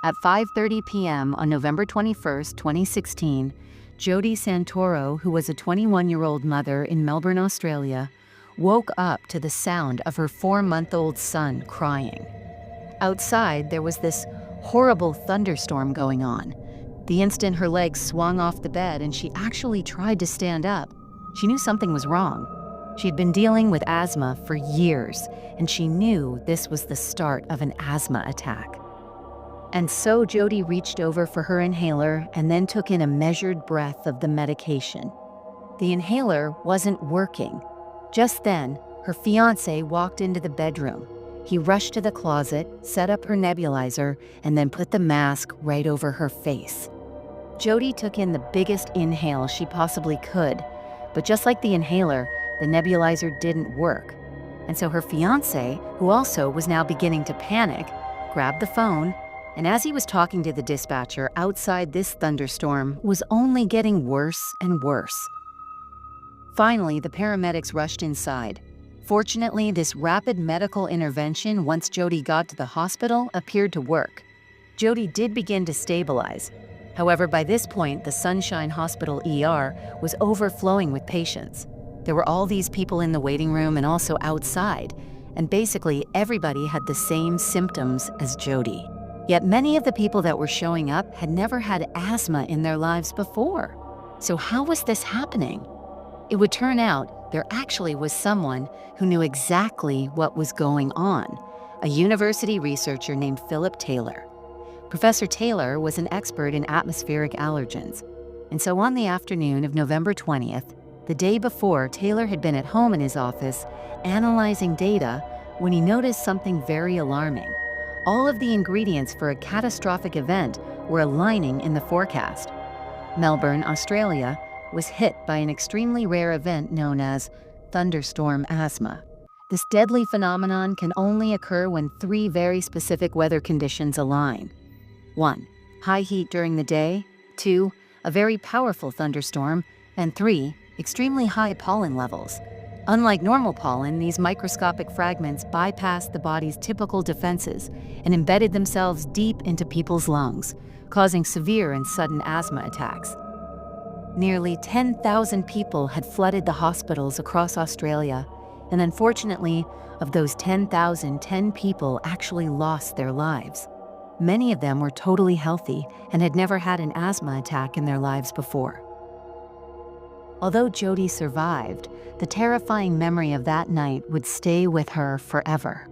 At 5:30 p.m. on November 21, 2016, Jody Santoro, who was a 21-year-old mother in Melbourne, Australia, woke up to the sound of her 4-month-old son crying. Outside, there was this horrible thunderstorm going on. The instant her legs swung off the bed and she actually tried to stand up, she knew something was wrong. She'd been dealing with asthma for years, and she knew this was the start of an asthma attack. And so Jody reached over for her inhaler and then took in a measured breath of the medication. The inhaler wasn't working. Just then, her fiancé walked into the bedroom. He rushed to the closet, set up her nebulizer, and then put the mask right over her face. Jody took in the biggest inhale she possibly could, but just like the inhaler, the nebulizer didn't work. And so her fiancé, who also was now beginning to panic, grabbed the phone, and as he was talking to the dispatcher outside, this thunderstorm was only getting worse and worse. Finally, the paramedics rushed inside. Fortunately, this rapid medical intervention, once Jody got to the hospital, appeared to work. Jody did begin to stabilize. However, by this point, the Sunshine Hospital ER was overflowing with patients. There were all these people in the waiting room and also outside, and basically everybody had the same symptoms as Jody. Yet many of the people that were showing up had never had asthma in their lives before. So how was this happening? It would turn out there actually was someone who knew exactly what was going on, a university researcher named Philip Taylor. Professor Taylor was an expert in atmospheric allergens. And so on the afternoon of November 20th, the day before, Taylor had been at home in his office analyzing data when he noticed something very alarming. All of the ingredients for a catastrophic event were aligning in the forecast. Melbourne, Australia, was hit by an extremely rare event known as thunderstorm asthma. This deadly phenomenon can only occur when 3 very specific weather conditions align. 1. High heat during the day. 2. A very powerful thunderstorm. And 3. Extremely high pollen levels. Unlike normal pollen, these microscopic fragments bypassed the body's typical defenses and embedded themselves deep into people's lungs, causing severe and sudden asthma attacks. Nearly 10,000 people had flooded the hospitals across Australia, and unfortunately, of those 10,000, 10 people actually lost their lives. Many of them were totally healthy and had never had an asthma attack in their lives before. Although Jody survived, the terrifying memory of that night would stay with her forever.